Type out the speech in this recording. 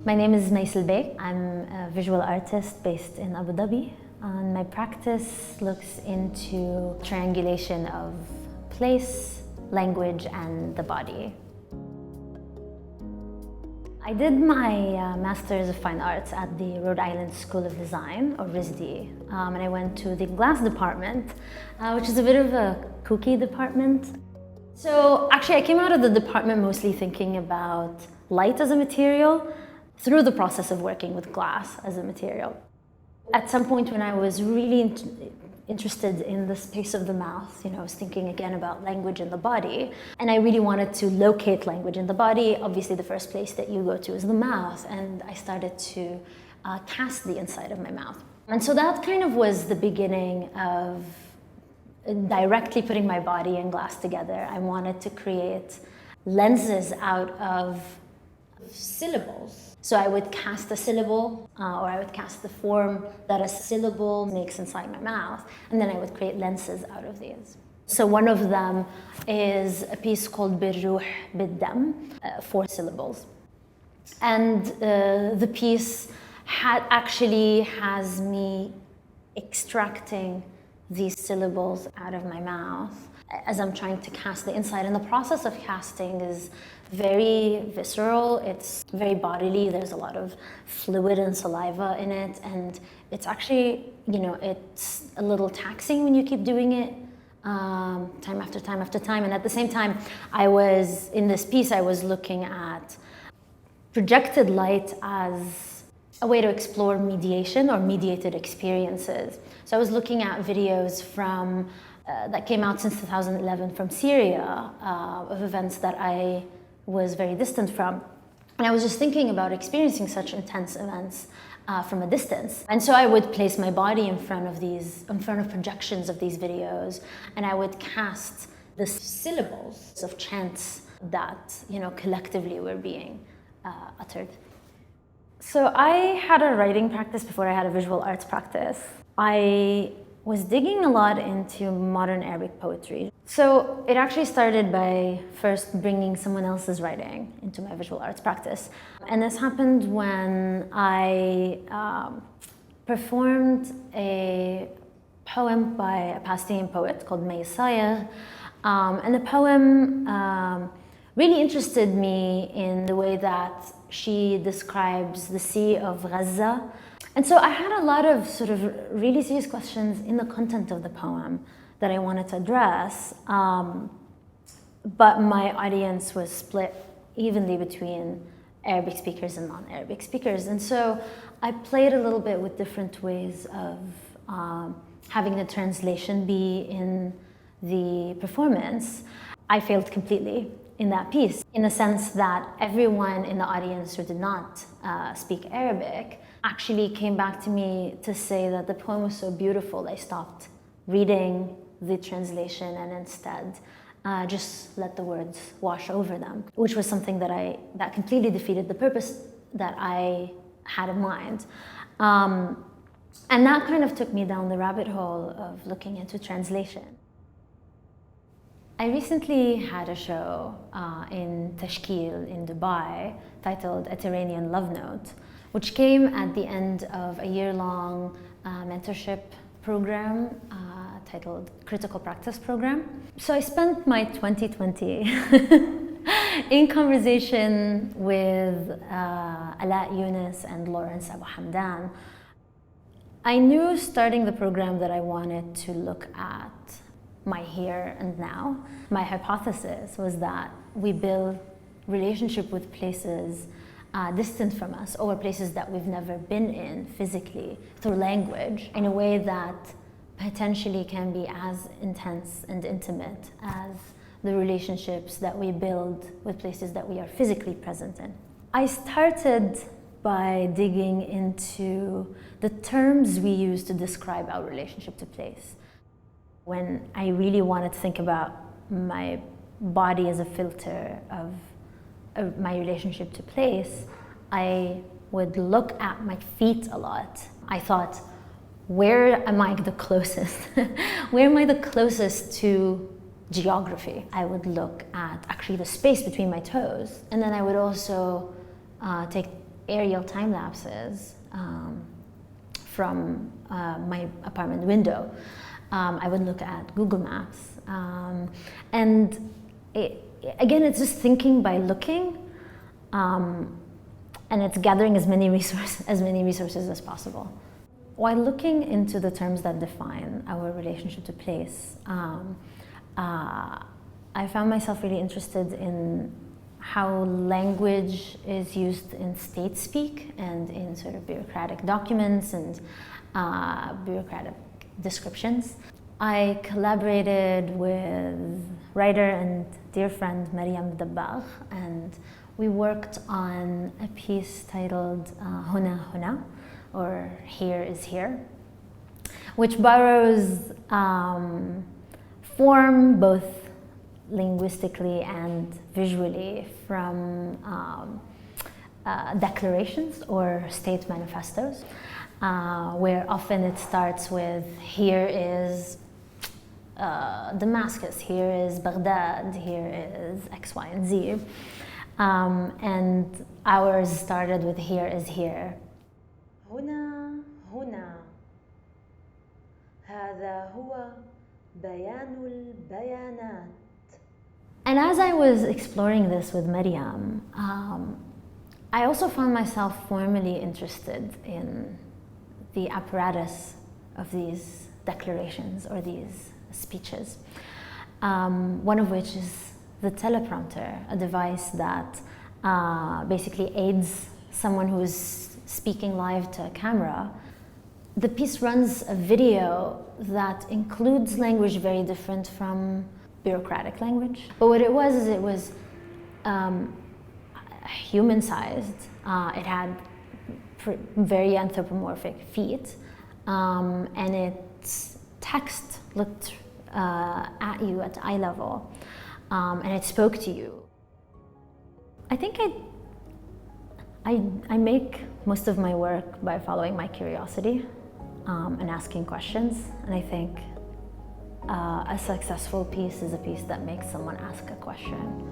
My name is Mays Albaik. I'm a visual artist based in Abu Dhabi. And my practice looks into triangulation of place, language, and the body. I did my Master's of Fine Arts at the Rhode Island School of Design, or RISD, and I went to the glass department, which is a bit of a kooky department. So actually I came out of the department mostly thinking about light as a material through the process of working with glass as a material. At some point when I was really interested in the space of the mouth, I was thinking again about language in the body, and I really wanted to locate language in the body. Obviously the first place that you go to is the mouth, and I started to cast the inside of my mouth. And so that kind of was the beginning of directly putting my body and glass together. I wanted to create lenses out of syllables. So I would cast a syllable, or I would cast the form that a syllable makes inside my mouth, and then I would create lenses out of these. So one of them is a piece called بالروح بالدم, 4 syllables. And the piece has me extracting these syllables out of my mouth as I'm trying to cast the inside. And the process of casting is very visceral, it's very bodily, there's a lot of fluid and saliva in it, and it's actually, it's a little taxing when you keep doing it time after time after time. And at the same time, in this piece, I was looking at projected light as a way to explore mediation or mediated experiences. So I was looking at videos from that came out since 2011 from Syria, of events that I was very distant from. And I was just thinking about experiencing such intense events from a distance. And so I would place my body in front of projections of these videos, and I would cast the syllables of chants that, collectively were being uttered. So I had a writing practice before I had a visual arts practice. I was digging a lot into modern Arabic poetry. So it actually started by first bringing someone else's writing into my visual arts practice. And this happened when I performed a poem by a Palestinian poet called Mays Albaik. And the poem really interested me in the way that she describes the Sea of Gaza. And so I had a lot of sort of really serious questions in the content of the poem that I wanted to address, but my audience was split evenly between Arabic speakers and non-Arabic speakers. And so I played a little bit with different ways of having the translation be in the performance. I failed completely in that piece, in the sense that everyone in the audience who did not speak Arabic actually came back to me to say that the poem was so beautiful, they stopped reading the translation and instead just let the words wash over them, which was something that completely defeated the purpose that I had in mind. And that kind of took me down the rabbit hole of looking into translation. I recently had a show in Tashkil in Dubai titled A Iranian Love Note, which came at the end of a year-long mentorship program titled Critical Practice Program. So I spent my 2020 in conversation with Ala Yunus and Lawrence Abu Hamdan. I knew starting the program that I wanted to look at my here and now. My hypothesis was that we build relationship with places distant from us, or places that we've never been in physically, through language, in a way that potentially can be as intense and intimate as the relationships that we build with places that we are physically present in. I started by digging into the terms we use to describe our relationship to place. When I really wanted to think about my body as a filter of my relationship to place, I would look at my feet a lot. I thought, where am I the closest? Where am I the closest to geography? I would look at actually the space between my toes, and then I would also take aerial time lapses from my apartment window. I would look at Google Maps. Again, it's just thinking by looking, and it's gathering as many resources as possible. While looking into the terms that define our relationship to place, I found myself really interested in how language is used in state speak and in sort of bureaucratic documents and bureaucratic descriptions. I collaborated with writer and dear friend Maryam Dabbagh, and we worked on a piece titled Huna Huna, or Here is Here, which borrows form both linguistically and visually from declarations or state manifestos, where often it starts with here is Damascus, here is Baghdad, here is X, Y, and Z. And ours started with here is here. هنا هذا هو بيان البيانات. And as I was exploring this with Maryam, I also found myself formally interested in the apparatus of these declarations or these speeches, one of which is the teleprompter, a device that basically aids someone who is speaking live to a camera. The piece runs a video that includes language very different from bureaucratic language. But what it was is it was human-sized. It had very anthropomorphic feet, and its text looked at you at eye level, and it spoke to you. I think I make most of my work by following my curiosity and asking questions, and I think a successful piece is a piece that makes someone ask a question.